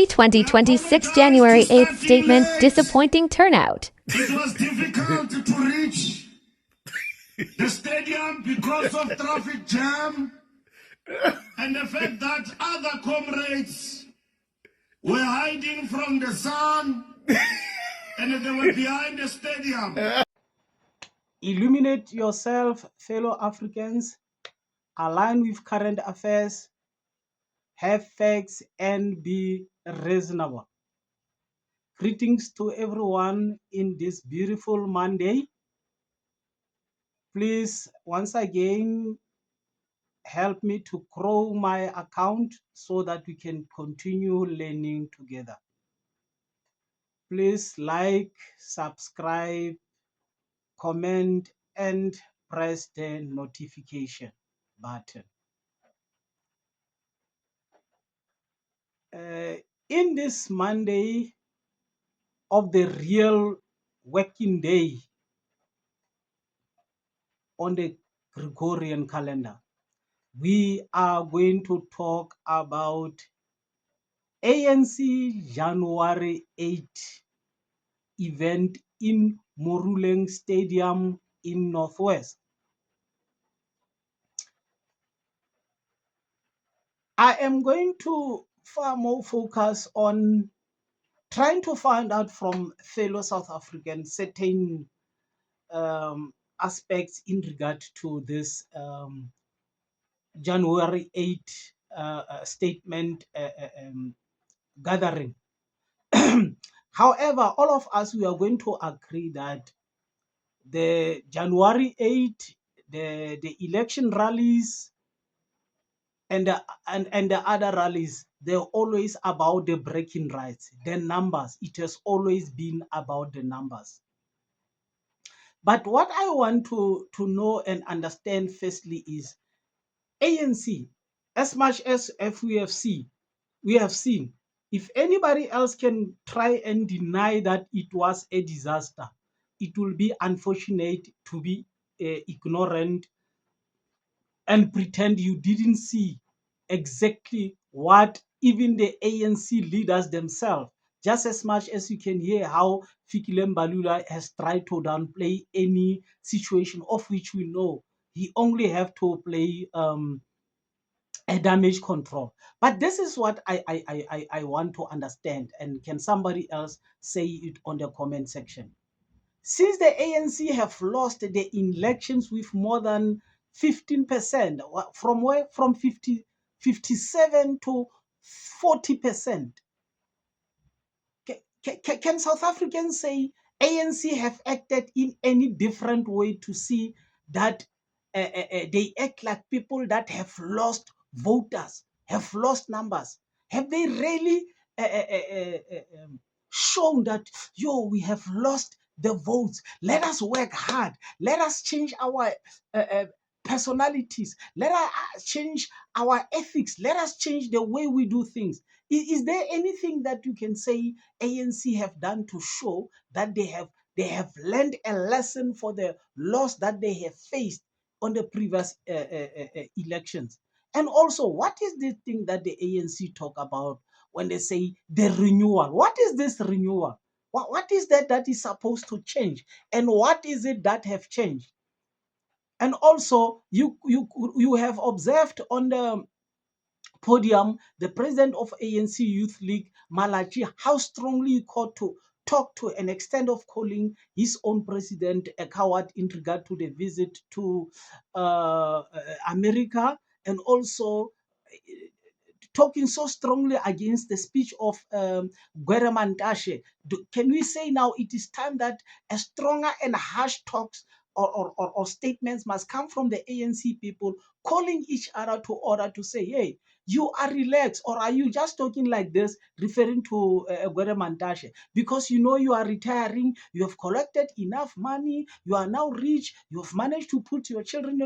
ANC 2026 January 8th statement, disappointing turnout. It was difficult to reach the stadium because of traffic jam and the fact that other comrades were hiding from the sun and they were behind the stadium. Illuminate yourself, fellow Africans, align with current affairs, have facts, and be reasonable. Greetings to everyone in this beautiful Monday. Please, once again, help me to grow my account so that we can continue learning together. Please like, subscribe, comment, and press the notification button. In this Monday of the real working day on the Gregorian calendar, we are going to talk about ANC January 8 event in Moruleng Stadium in Northwest. I am going to far more focus on trying to find out from fellow South Africans certain aspects in regard to this January 8 statement gathering. However, all of us, we are going to agree that the January 8, the election rallies and the other rallies, they're always about the breaking rights, the numbers. It has always been about the numbers. But what I want to know and understand firstly is ANC, as much as if we have seen, if anybody else can try and deny that it was a disaster, it will be unfortunate to be ignorant and pretend you didn't see exactly what even the ANC leaders themselves, just as much as you can hear how Fikile Mbalula has tried to downplay any situation of which we know he only have to play a damage control. But this is what I want to understand, and can somebody else say it on the comment section? Since the ANC have lost the elections with more than 15%, from where? From 57 to 40%. Can South Africans say ANC have acted in any different way to see that they act like people that have lost voters, have lost numbers? Have they really shown that, we have lost the votes? Let us work hard. Let us change our personalities. Let us change our ethics. Let us change the way we do things. Is there anything that you can say ANC have done to show that they have learned a lesson for the loss that they have faced on the previous elections? And also, what is the thing that the ANC talk about when they say the renewal? What is this renewal? What is that is supposed to change? And what is it that have changed? And also, you have observed on the podium, the president of ANC Youth League, Malachi, how strongly he called to talk to an extent of calling his own president a coward in regard to the visit to America, and also talking so strongly against the speech of Gwere Mantashe. Can we say now it is time that a stronger and harsh talks or statements must come from the ANC people, calling each other to order to say, hey, you are relaxed, or are you just talking like this, referring to Gwere Mantashe? Because you are retiring, you have collected enough money, you are now rich, you have managed to put your children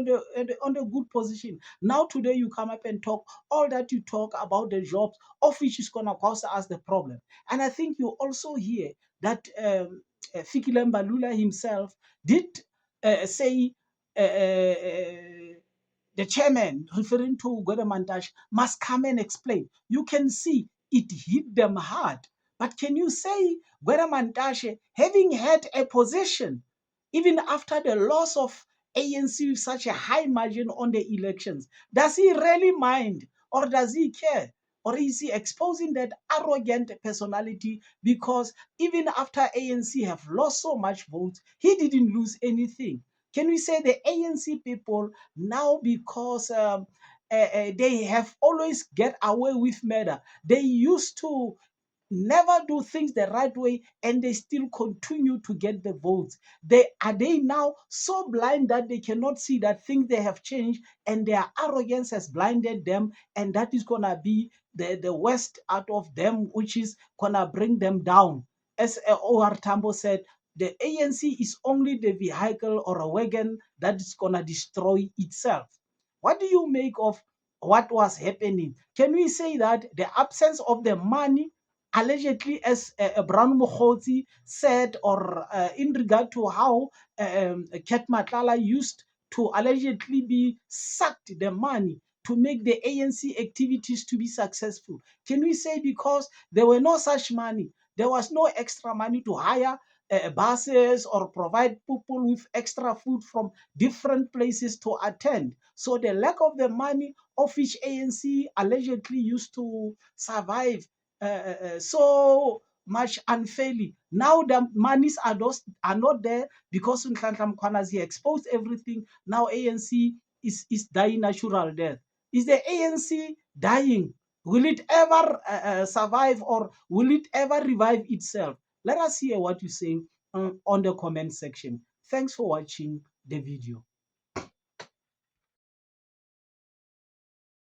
on a good position. Now today you come up and talk all that you talk about the jobs, of which is going to cause us the problem. And I think you also hear that Fikile Mbalula himself did say the chairman, referring to Gwere Mantashe, must come and explain. You can see it hit them hard. But can you say Gwera Mantashe, having had a position, even after the loss of ANC with such a high margin on the elections, does he really mind or does he care? Or is he exposing that arrogant personality because even after ANC have lost so much votes, he didn't lose anything? Can we say the ANC people now, because they have always get away with murder, they used to never do things the right way and they still continue to get the votes? Are they now so blind that they cannot see that things they have changed and their arrogance has blinded them, and that is gonna be the worst out of them, which is gonna bring them down? As O.R. Tambo said, the ANC is only the vehicle or a wagon that is gonna destroy itself. What do you make of what was happening? Can we say that the absence of the money, allegedly, as Brown Mokgotsi said, or in regard to how Ket Matlala used to allegedly be sucked the money to make the ANC activities to be successful? Can we say because there were no such money, there was no extra money to hire buses or provide people with extra food from different places to attend? So the lack of the money of which ANC allegedly used to survive so much unfairly. Now the monies are not there because Nhlanhla Mkhwanazi exposed everything. Now ANC is dying natural death. Is the ANC dying? Will it ever survive, or will it ever revive itself? Let us hear what you say on the comment section. Thanks for watching the video.